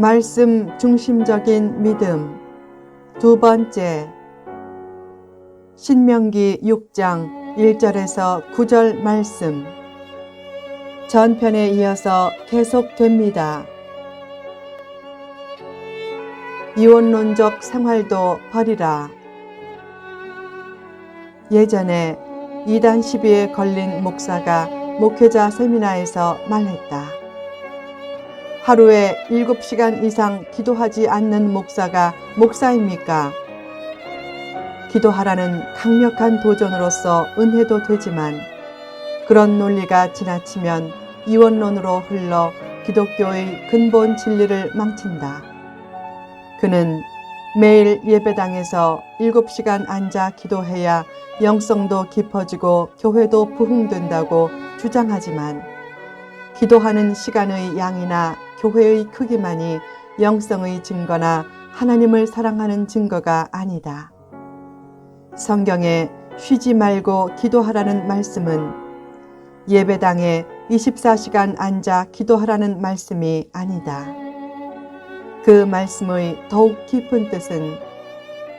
말씀 중심적인 믿음. 두 번째, 신명기 6장 1절에서 9절 말씀. 전편에 이어서 계속됩니다. 이원론적 생활도 버리라. 예전에 이단 시비에 걸린 목사가 목회자 세미나에서 말했다. 하루에 7시간 이상 기도하지 않는 목사가 목사입니까? 기도하라는 강력한 도전으로서 은혜도 되지만 그런 논리가 지나치면 이원론으로 흘러 기독교의 근본 진리를 망친다. 그는 매일 예배당에서 7시간 앉아 기도해야 영성도 깊어지고 교회도 부흥된다고 주장하지만 기도하는 시간의 양이나 교회의 크기만이 영성의 증거나 하나님을 사랑하는 증거가 아니다. 성경에 쉬지 말고 기도하라는 말씀은 예배당에 24시간 앉아 기도하라는 말씀이 아니다. 그 말씀의 더욱 깊은 뜻은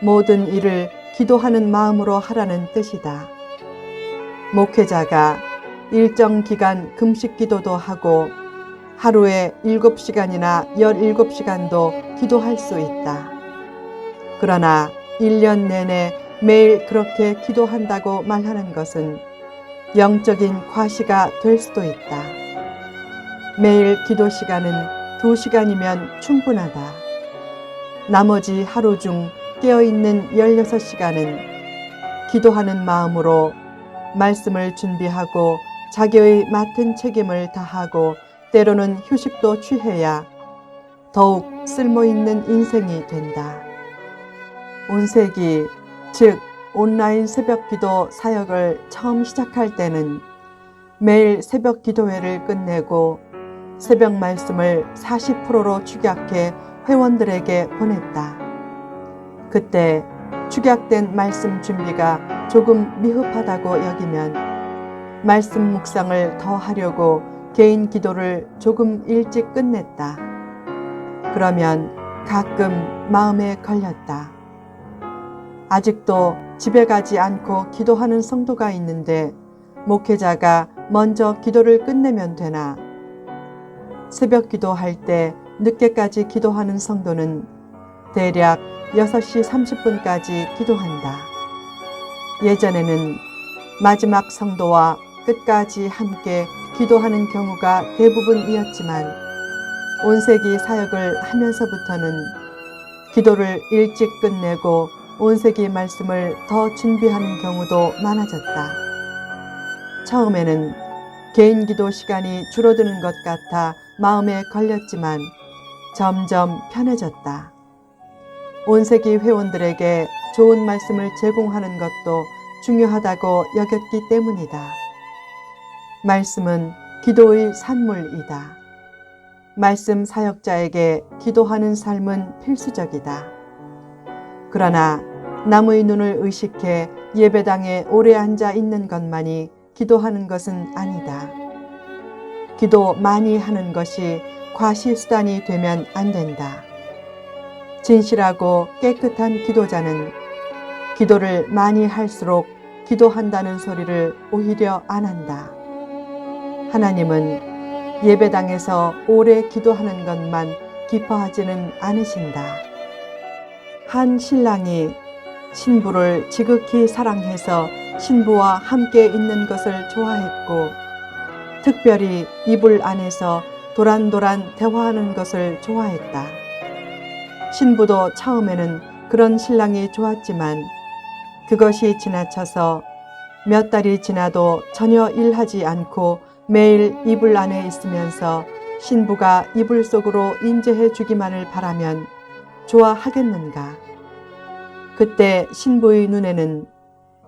모든 일을 기도하는 마음으로 하라는 뜻이다. 목회자가 일정 기간 금식 기도도 하고 하루에 7시간이나 17시간도 기도할 수 있다. 그러나 1년 내내 매일 그렇게 기도한다고 말하는 것은 영적인 과시가 될 수도 있다. 매일 기도 시간은 2시간이면 충분하다. 나머지 하루 중 깨어있는 16시간은 기도하는 마음으로 말씀을 준비하고 자기의 맡은 책임을 다하고 때로는 휴식도 취해야 더욱 쓸모있는 인생이 된다. 온세기, 즉 온라인 새벽기도 사역을 처음 시작할 때는 매일 새벽 기도회를 끝내고 새벽 말씀을 40%로 축약해 회원들에게 보냈다. 그때 축약된 말씀 준비가 조금 미흡하다고 여기면 말씀 묵상을 더 하려고 개인 기도를 조금 일찍 끝냈다. 그러면 가끔 마음에 걸렸다. 아직도 집에 가지 않고 기도하는 성도가 있는데 목회자가 먼저 기도를 끝내면 되나? 새벽 기도할 때 늦게까지 기도하는 성도는 대략 6시 30분까지 기도한다. 예전에는 마지막 성도와 끝까지 함께 기도하는 경우가 대부분이었지만 온세기 사역을 하면서부터는 기도를 일찍 끝내고 온세기 말씀을 더 준비하는 경우도 많아졌다. 처음에는 개인 기도 시간이 줄어드는 것 같아 마음에 걸렸지만 점점 편해졌다. 온세기 회원들에게 좋은 말씀을 제공하는 것도 중요하다고 여겼기 때문이다. 말씀은 기도의 산물이다. 말씀 사역자에게 기도하는 삶은 필수적이다. 그러나 남의 눈을 의식해 예배당에 오래 앉아 있는 것만이 기도하는 것은 아니다. 기도 많이 하는 것이 과시수단이 되면 안 된다. 진실하고 깨끗한 기도자는 기도를 많이 할수록 기도한다는 소리를 오히려 안 한다. 하나님은 예배당에서 오래 기도하는 것만 기뻐하지는 않으신다. 한 신랑이 신부를 지극히 사랑해서 신부와 함께 있는 것을 좋아했고 특별히 이불 안에서 도란도란 대화하는 것을 좋아했다. 신부도 처음에는 그런 신랑이 좋았지만 그것이 지나쳐서 몇 달이 지나도 전혀 일하지 않고 매일 이불 안에 있으면서 신부가 이불 속으로 인제해 주기만을 바라면 좋아하겠는가? 그때 신부의 눈에는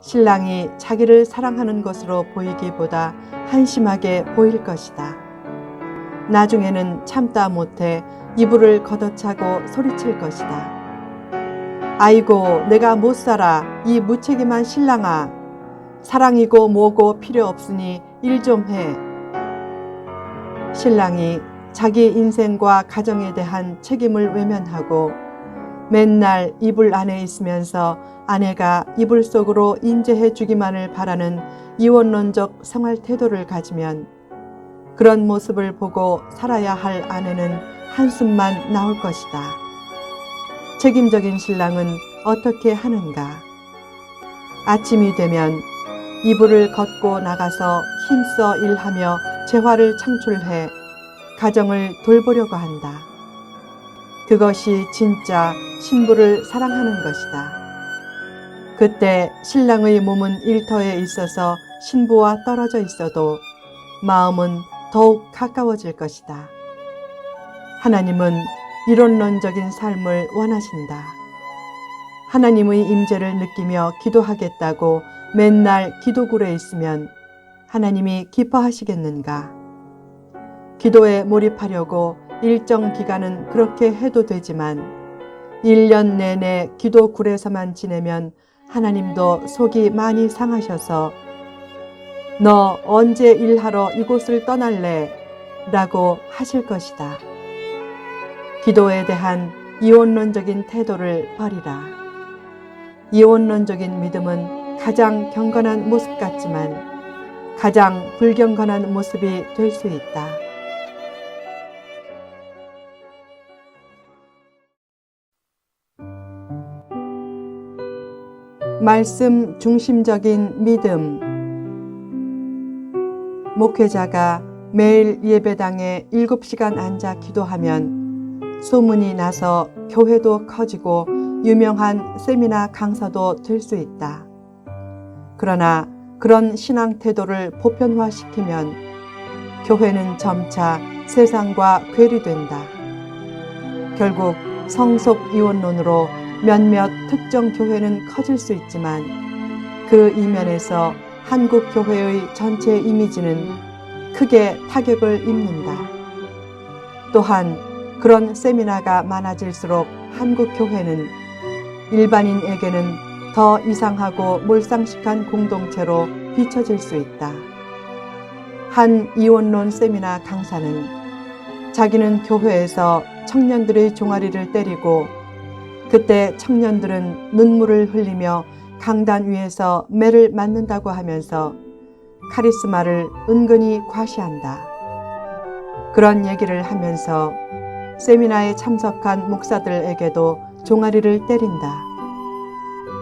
신랑이 자기를 사랑하는 것으로 보이기보다 한심하게 보일 것이다. 나중에는 참다 못해 이불을 걷어차고 소리칠 것이다. 아이고 내가 못 살아 이 무책임한 신랑아. 사랑이고 뭐고 필요 없으니 일 좀 해. 신랑이 자기 인생과 가정에 대한 책임을 외면하고 맨날 이불 안에 있으면서 아내가 이불 속으로 인제해 주기만을 바라는 이원론적 생활 태도를 가지면 그런 모습을 보고 살아야 할 아내는 한숨만 나올 것이다. 책임적인 신랑은 어떻게 하는가? 아침이 되면 이불을 걷고 나가서 힘써 일하며 재화를 창출해 가정을 돌보려고 한다. 그것이 진짜 신부를 사랑하는 것이다. 그때 신랑의 몸은 일터에 있어서 신부와 떨어져 있어도 마음은 더욱 가까워질 것이다. 하나님은 이론론적인 삶을 원하신다. 하나님의 임재를 느끼며 기도하겠다고 맨날 기도굴에 있으면 하나님이 기뻐하시겠는가? 기도에 몰입하려고 일정 기간은 그렇게 해도 되지만 1년 내내 기도굴에서만 지내면 하나님도 속이 많이 상하셔서 너 언제 일하러 이곳을 떠날래? 라고 하실 것이다. 기도에 대한 이원론적인 태도를 버리라. 이원론적인 믿음은 가장 경건한 모습 같지만 가장 불경건한 모습이 될 수 있다. 말씀 중심적인 믿음. 목회자가 매일 예배당에 7시간 앉아 기도하면 소문이 나서 교회도 커지고 유명한 세미나 강사도 될 수 있다. 그러나 그런 신앙 태도를 보편화시키면 교회는 점차 세상과 괴리된다. 결국 성속 이원론으로 몇몇 특정 교회는 커질 수 있지만 그 이면에서 한국 교회의 전체 이미지는 크게 타격을 입는다. 또한 그런 세미나가 많아질수록 한국 교회는 일반인에게는 더 이상하고 몰상식한 공동체로 비춰질 수 있다. 한 이원론 세미나 강사는 자기는 교회에서 청년들의 종아리를 때리고 그때 청년들은 눈물을 흘리며 강단 위에서 매를 맞는다고 하면서 카리스마를 은근히 과시한다. 그런 얘기를 하면서 세미나에 참석한 목사들에게도 종아리를 때린다.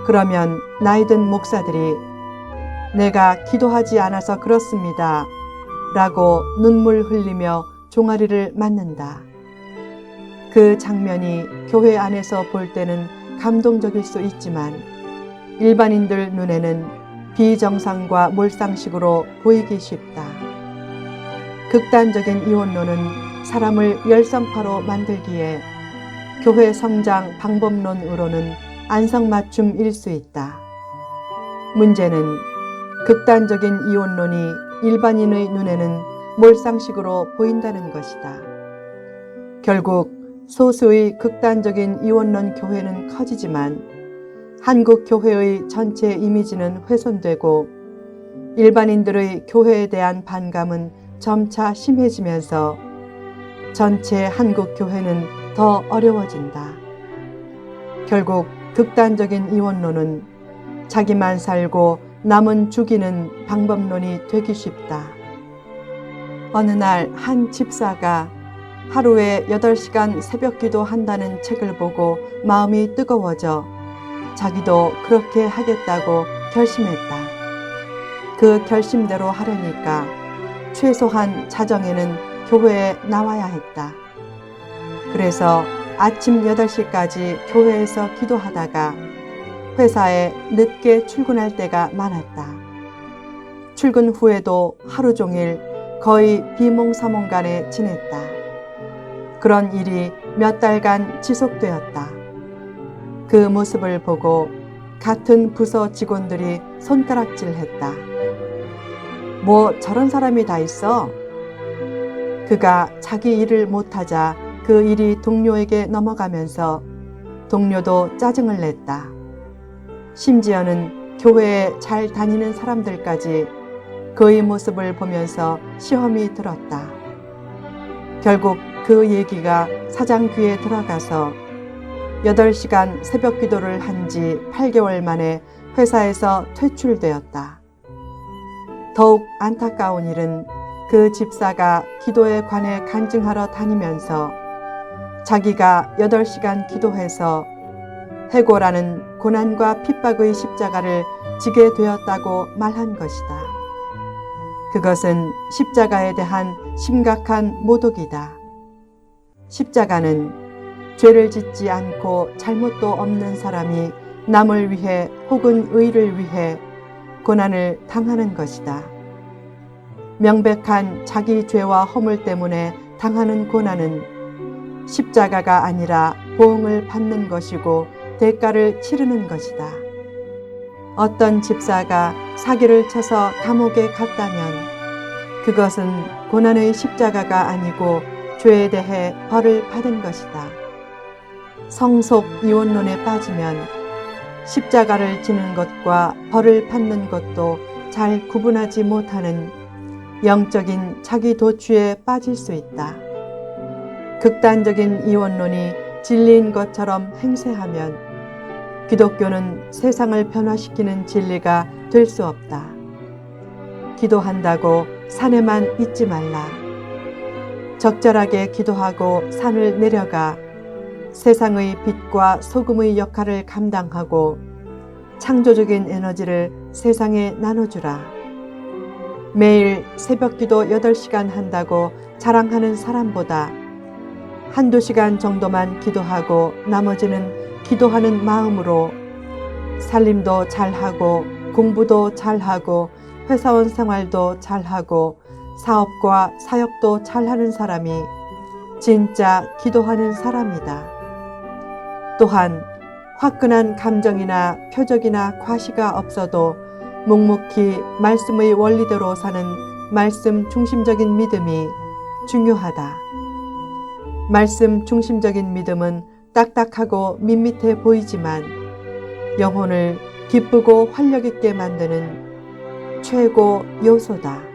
그러면 나이든 목사들이 내가 기도하지 않아서 그렇습니다. 라고 눈물 흘리며 종아리를 맞는다. 그 장면이 교회 안에서 볼 때는 감동적일 수 있지만 일반인들 눈에는 비정상과 몰상식으로 보이기 쉽다. 극단적인 이원론은 사람을 열성파로 만들기에 교회 성장 방법론으로는 안성맞춤일 수 있다. 문제는 극단적인 이원론이 일반인의 눈에는 몰상식으로 보인다는 것이다. 결국 소수의 극단적인 이원론 교회는 커지지만 한국 교회의 전체 이미지는 훼손되고 일반인들의 교회에 대한 반감은 점차 심해지면서 전체 한국 교회는 더 어려워진다. 결국 극단적인 이원론은 자기만 살고 남은 죽이는 방법론이 되기 쉽다. 어느 날 한 집사가 하루에 8시간 새벽기도 한다는 책을 보고 마음이 뜨거워져 자기도 그렇게 하겠다고 결심했다. 그 결심대로 하려니까 최소한 자정에는 교회에 나와야 했다. 그래서 아침 8시까지 교회에서 기도하다가 회사에 늦게 출근할 때가 많았다. 출근 후에도 하루 종일 거의 비몽사몽간에 지냈다. 그런 일이 몇 달간 지속되었다. 그 모습을 보고 같은 부서 직원들이 손가락질했다. 뭐 저런 사람이 다 있어? 그가 자기 일을 못하자 그 일이 동료에게 넘어가면서 동료도 짜증을 냈다. 심지어는 교회에 잘 다니는 사람들까지 그의 모습을 보면서 시험이 들었다. 결국 그 얘기가 사장 귀에 들어가서 8시간 새벽 기도를 한 지 8개월 만에 회사에서 퇴출되었다. 더욱 안타까운 일은 그 집사가 지도에 관해 간증하러 다니면서 자기가 8시간 기도해서 해고라는 고난과 핍박의 십자가를 지게 되었다고 말한 것이다. 그것은 십자가에 대한 심각한 모독이다. 십자가는 죄를 짓지 않고 잘못도 없는 사람이 남을 위해 혹은 의를 위해 고난을 당하는 것이다. 명백한 자기 죄와 허물 때문에 당하는 고난은 십자가가 아니라 보응을 받는 것이고 대가를 치르는 것이다. 어떤 집사가 사기를 쳐서 감옥에 갔다면 그것은 고난의 십자가가 아니고 죄에 대해 벌을 받은 것이다. 성속 이혼론에 빠지면 십자가를 지는 것과 벌을 받는 것도 잘 구분하지 못하는 영적인 자기 도취에 빠질 수 있다. 극단적인 이혼론이 진리인 것처럼 행세하면 기독교는 세상을 변화시키는 진리가 될 수 없다. 기도한다고 산에만 있지 말라. 적절하게 기도하고 산을 내려가 세상의 빛과 소금의 역할을 감당하고 창조적인 에너지를 세상에 나눠주라. 매일 새벽기도 8시간 한다고 자랑하는 사람보다 한두 시간 정도만 기도하고 나머지는 기도하는 마음으로 살림도 잘하고 공부도 잘하고 회사원 생활도 잘하고 사업과 사역도 잘하는 사람이 진짜 기도하는 사람이다. 또한 화끈한 감정이나 표적이나 과시가 없어도 묵묵히 말씀의 원리대로 사는 말씀 중심적인 믿음이 중요하다. 말씀 중심적인 믿음은 딱딱하고 밋밋해 보이지만 영혼을 기쁘고 활력 있게 만드는 최고 요소다.